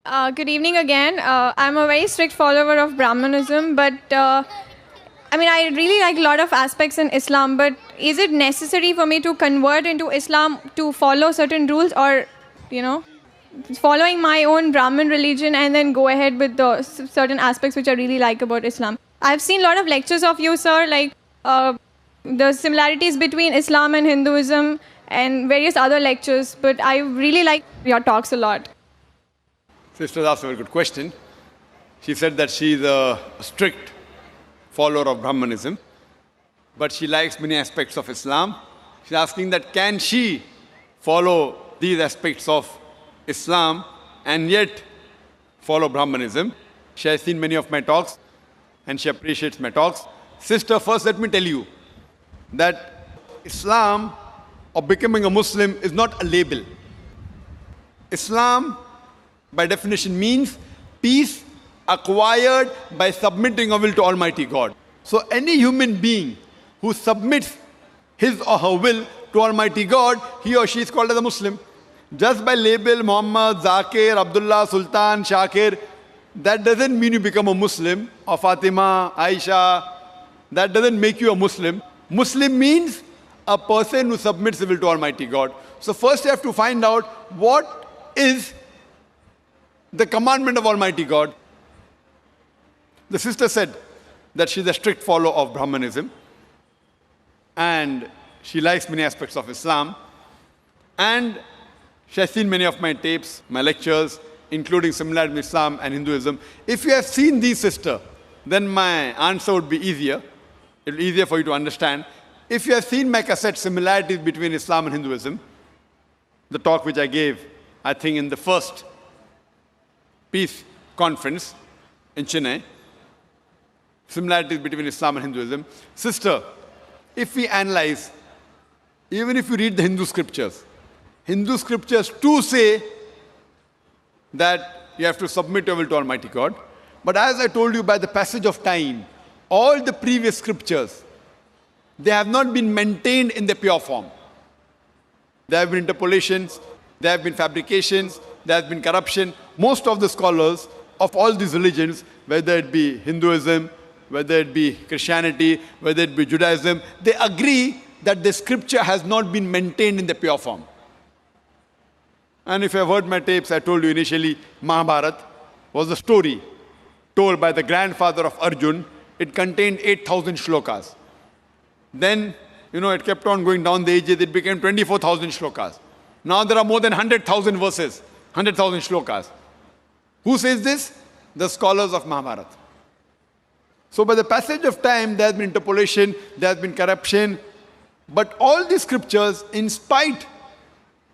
Good evening again. I'm a very strict follower of Brahmanism, but I really like a lot of aspects in Islam. But is it necessary for me to convert into Islam to follow certain rules, or, you know, following my own Brahmin religion and then go ahead with the certain aspects which I really like about Islam? I've seen a lot of lectures of you, sir, like the similarities between Islam and Hinduism and various other lectures. But I really like your talks a lot. Sister asked a very good question. She said that she is a strict follower of Brahmanism, but she likes many aspects of Islam. She's asking that can she follow these aspects of Islam and yet follow Brahmanism? She has seen many of my talks and she appreciates my talks. Sister, first let me tell you that Islam or becoming a Muslim is not a label. Islam by definition means peace acquired by submitting our will to Almighty God. So any human being who submits his or her will to Almighty God, he or she is called as a Muslim. Just by label Muhammad, Zakir, Abdullah, Sultan, Shakir, that doesn't mean you become a Muslim, or Fatima, Aisha. That doesn't make you a Muslim. Muslim means a person who submits his will to Almighty God. So first you have to find out what is the commandment of Almighty God. The sister said that she's a strict follower of Brahmanism and she likes many aspects of Islam, and she has seen many of my tapes, my lectures, including similarities between Islam and Hinduism. If you have seen these, sister, then my answer would be easier. It will be easier for you to understand. If you have seen my cassette, Similarities Between Islam and Hinduism, the talk which I gave, I think in the first Peace Conference in Chennai, similarities between Islam and Hinduism. Sister, if we analyze, even if you read the Hindu scriptures too say that you have to submit your will to Almighty God. But as I told you, by the passage of time, all the previous scriptures, they have not been maintained in the pure form. There have been interpolations, there have been fabrications, there has been corruption. Most of the scholars of all these religions, whether it be Hinduism, whether it be Christianity, whether it be Judaism, they agree that the scripture has not been maintained in the pure form. And if you have heard my tapes, I told you initially, Mahabharata was a story told by the grandfather of Arjun. It contained 8,000 shlokas. Then, it kept on going down the ages, it became 24,000 shlokas. Now there are more than 100,000 verses, 100,000 shlokas. Who says this? The scholars of Mahabharata. So by the passage of time, there has been interpolation, there has been corruption, but all these scriptures, in spite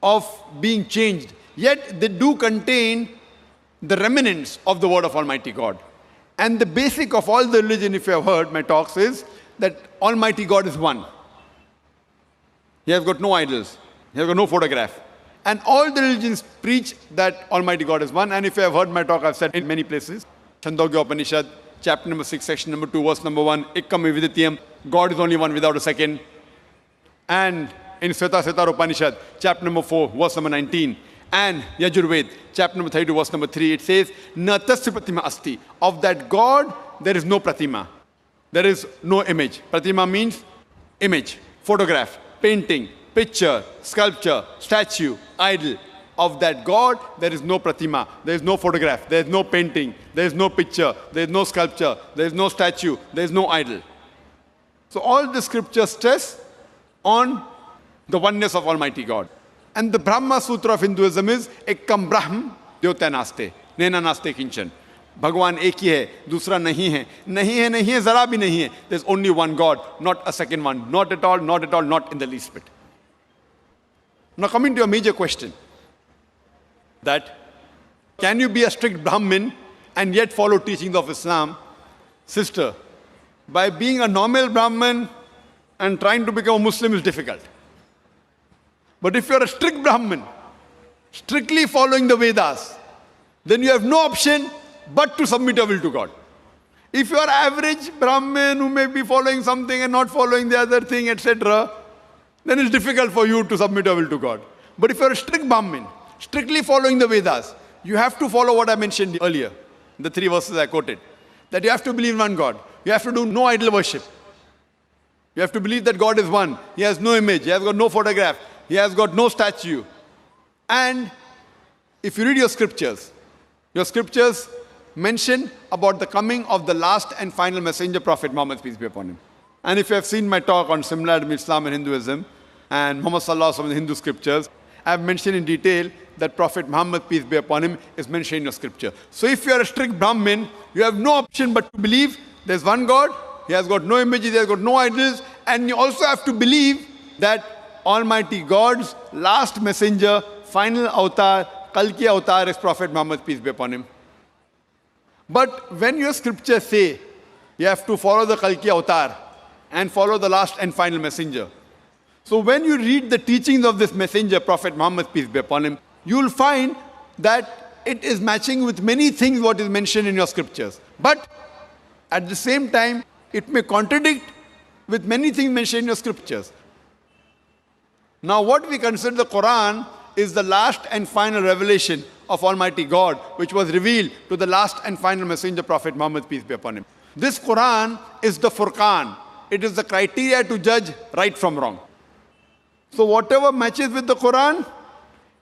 of being changed, yet they do contain the remnants of the word of Almighty God. And the basic of all the religion, if you have heard my talks, is that Almighty God is one. He has got no idols. He has got no photograph. And all the religions preach that Almighty God is one. And if you have heard my talk, I've said in many places, Chandogya Upanishad, chapter number 6, section number 2, verse number 1, Ekkam Vividitiyam, God is only one without a second. And in Svetasvatara Upanishad, chapter number 4, verse number 19, and Yajurved, chapter number 32, verse number 3, it says, Na tasya pratima asti. Of that God, there is no pratima. There is no image. Pratima means image, photograph, painting, picture, sculpture, statue, idol. Of that God, there is no pratima, there is no photograph, there is no painting, there is no picture, there is no sculpture, there is no statue, there is no idol. So all the scriptures stress on the oneness of Almighty God. And the Brahma Sutra of Hinduism is Ekkam Brahm Dyotya Naste, Nena Naste Kinchan. Bhagwan ek hi hai, dusra nahi hai. Nahi hai, nahi hai, zara bhi nahi hai. There's only one God, not a second one. Not at all, not at all, not in the least bit. Now coming to a major question, that can you be a strict Brahmin and yet follow teachings of Islam? Sister, by being a normal Brahmin and trying to become a Muslim is difficult. But if you're a strict Brahmin, strictly following the Vedas, then you have no option but to submit your will to God. If you are average Brahmin who may be following something and not following the other thing, etc., then it's difficult for you to submit your will to God. But if you're a strict Brahmin, strictly following the Vedas, you have to follow what I mentioned earlier, the 3 verses I quoted. That you have to believe in one God. You have to do no idol worship. You have to believe that God is one. He has no image. He has got no photograph. He has got no statue. And if you read your scriptures mention about the coming of the last and final messenger, Prophet Muhammad, peace be upon him. And if you have seen my talk on similarity between Islam and Hinduism and Muhammad Sallallahu Alaihi Wasallam in the Hindu scriptures, I have mentioned in detail that Prophet Muhammad, peace be upon him, is mentioned in your scripture. So if you are a strict Brahmin, you have no option but to believe there's one God, he has got no images, he has got no idols, and you also have to believe that Almighty God's last messenger, final avatar, Kalki avatar is Prophet Muhammad, peace be upon him. But when your scriptures say you have to follow the Kalki avatar and follow the last and final messenger, so when you read the teachings of this messenger, Prophet Muhammad, peace be upon him, you will find that it is matching with many things what is mentioned in your scriptures. But at the same time, it may contradict with many things mentioned in your scriptures. Now what we consider the Quran is the last and final revelation of Almighty God, which was revealed to the last and final messenger, Prophet Muhammad, peace be upon him. This Quran is the Furqan. It is the criteria to judge right from wrong. So whatever matches with the Quran,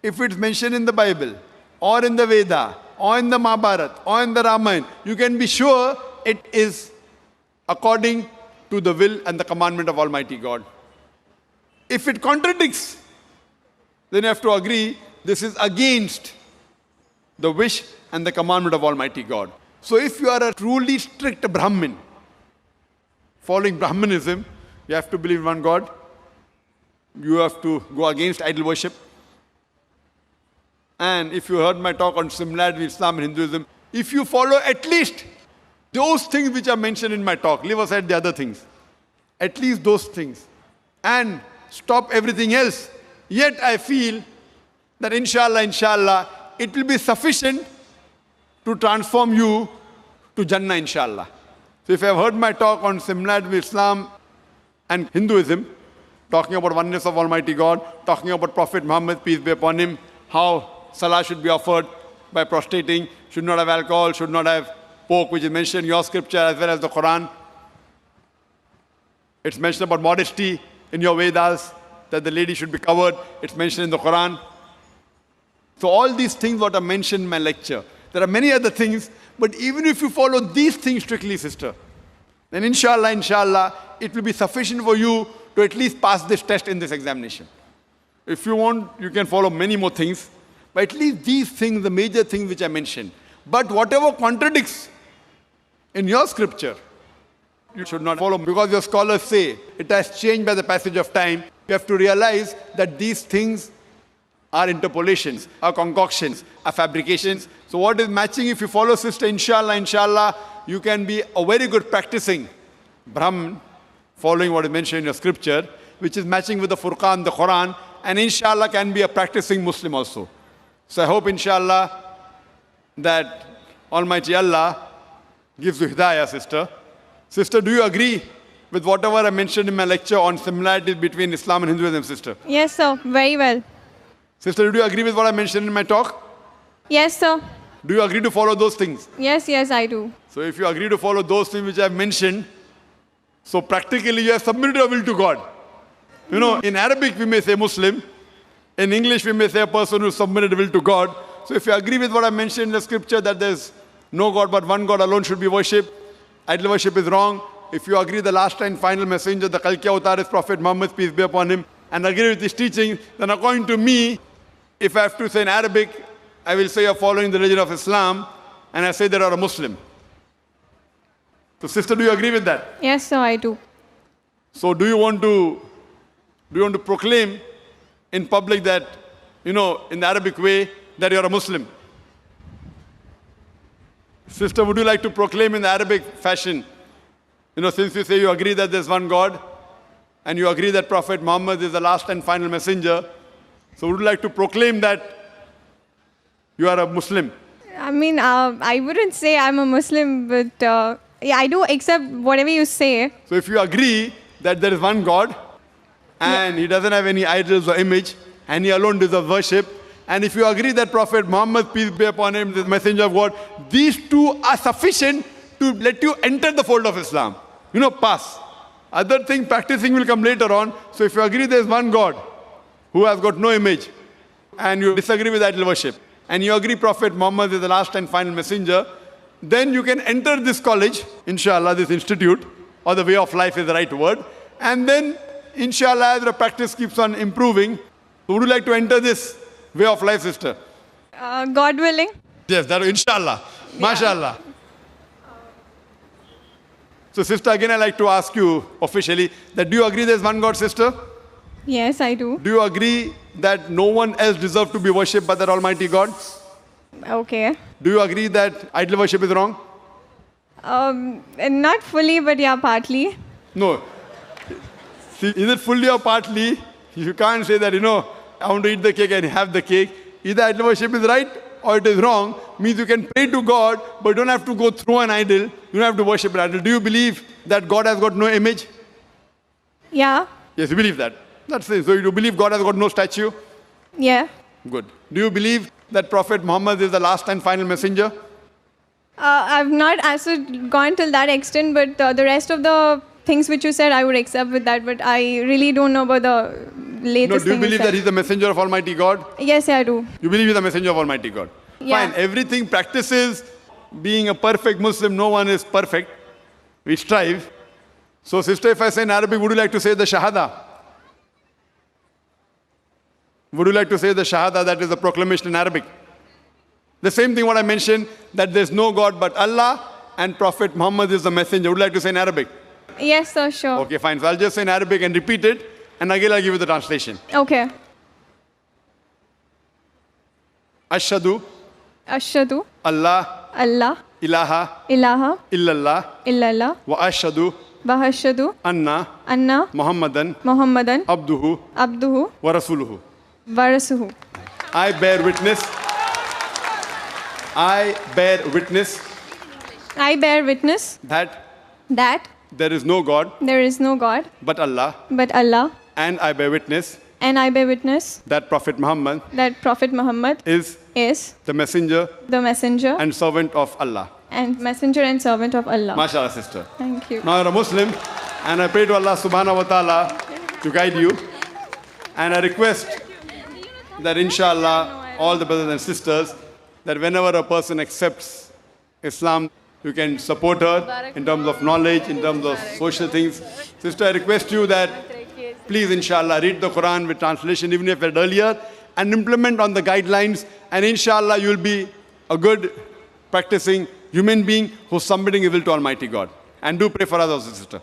if it's mentioned in the Bible, or in the Veda, or in the Mahabharata, or in the Ramayana, you can be sure it is according to the will and the commandment of Almighty God. If it contradicts, then you have to agree this is against the wish and the commandment of Almighty God. So if you are a truly strict Brahmin, following Brahmanism, you have to believe in one God. You have to go against idol worship. And if you heard my talk on similarity between Islam and Hinduism, if you follow at least those things which are mentioned in my talk, leave aside the other things, at least those things, and stop everything else, yet I feel that inshallah, it will be sufficient to transform you to Jannah, inshallah. So if you have heard my talk on similarity between Islam and Hinduism, talking about oneness of Almighty God, talking about Prophet Muhammad, peace be upon him, how salah should be offered by prostrating, should not have alcohol, should not have pork, which is mentioned in your scripture as well as the Quran. It's mentioned about modesty in your Vedas, that the lady should be covered. It's mentioned in the Quran. So all these things what are mentioned in my lecture. There are many other things, but even if you follow these things strictly, sister, then inshallah, it will be sufficient for you to at least pass this test in this examination. If you want, you can follow many more things, but at least these things, the major things which I mentioned. But whatever contradicts in your scripture, you should not follow, because your scholars say it has changed by the passage of time. You have to realize that these things are interpolations, are concoctions, are fabrications. So what is matching? If you follow sister, inshallah, you can be a very good practicing Brahman, following what is mentioned in your scripture, which is matching with the Furqan, the Quran, and inshallah can be a practicing Muslim also. So I hope inshallah that Almighty Allah gives you hidayah, sister. Sister, do you agree with whatever I mentioned in my lecture on similarities between Islam and Hinduism, sister? Yes, sir. Very well. Sister, do you agree with what I mentioned in my talk? Yes, sir. Do you agree to follow those things? Yes, I do. So if you agree to follow those things which I have mentioned, so practically you have submitted your will to God. You know, in Arabic we may say Muslim. In English we may say a person who submitted will to God. So if you agree with what I mentioned in the scripture that there's no God but one God alone should be worshipped, idol worship is wrong. If you agree the last and final messenger, the Kalki avatar is Prophet Muhammad, peace be upon him, and agree with his teaching, then according to me, if I have to say in Arabic, I will say you're following the religion of Islam, and I say that you're a Muslim. So sister, do you agree with that? Yes, sir, I do. So do you want to proclaim in public that, in the Arabic way, that you're a Muslim? Sister, would you like to proclaim in the Arabic fashion, since you say you agree that there's one God, and you agree that Prophet Muhammad is the last and final messenger, so would you like to proclaim that you are a Muslim? I mean, I wouldn't say I'm a Muslim, but yeah, I do accept whatever you say. So if you agree that there is one God, and He doesn't have any idols or image, and He alone deserves worship, And if you agree that Prophet Muhammad, peace be upon him, the messenger of God, these two are sufficient to let you enter the fold of Islam. Pass. Other thing, practicing will come later on. So if you agree there is one God who has got no image, and you disagree with idol worship, and you agree Prophet Muhammad is the last and final messenger, then you can enter this college, inshallah, this institute, or the way of life is the right word. And then, inshallah, as the practice keeps on improving, would you like to enter this way of life, sister? God willing. Yes, that inshallah. Yeah. MashaAllah. So, sister, again, I'd like to ask you officially that do you agree there's one God, sister? Yes, I do. Do you agree that no one else deserves to be worshipped but that Almighty God? Okay. Do you agree that idol worship is wrong? Not fully, but yeah, partly. No. See, is it fully or partly? You can't say that, I want to eat the cake and have the cake. Either idol worship is right or it is wrong. Means you can pray to God, but you don't have to go through an idol. You don't have to worship an idol. Do you believe that God has got no image? Yeah. Yes, you believe that. That's it. So you believe God has got no statue? Yeah. Good. Do you believe that Prophet Muhammad is the last and final messenger? I've not gone till that extent, but the rest of the things which you said, I would accept with that, but I really don't know about the latest No, do you believe that he's the messenger of Almighty God? Yes, I do. You believe he's the messenger of Almighty God? Yeah. Fine. Everything practices being a perfect Muslim. No one is perfect. We strive. So, sister, if I say in Arabic, would you like to say the Shahada? Would you like to say the Shahada, that is the proclamation in Arabic? The same thing what I mentioned, that there's no God but Allah and Prophet Muhammad is the messenger. Would you like to say in Arabic? Yes, sir, sure. Okay, fine. So I'll just say in Arabic and repeat it, and again I'll give you the translation. Okay. Ashhadu Ashhadu Allah Allah ilaha ilaha illallah illallah wa ashhadu wa ashhadu anna anna Muhammadan Muhammadan abduhu abduhu wa rasuluhu. wa rasuhu. I bear witness. I bear witness I bear witness that that there is no God there is no God but Allah, but Allah, and I bear witness and I bear witness that Prophet Muhammad that Prophet Muhammad is is the messenger the messenger and servant of Allah. and messenger and servant of Allah. MashaAllah, sister. Thank you. Now you're a Muslim, and I pray to Allah subhanahu wa ta'ala to guide you. And I request that inshallah, all the brothers and sisters, that whenever a person accepts Islam, you can support her in terms of knowledge, in terms of social things. Sister, I request you that please, inshallah, read the Quran with translation, even if read earlier, and implement on the guidelines. And inshallah, you will be a good practicing human being who's submitting his will to Almighty God. And do pray for us also, sister.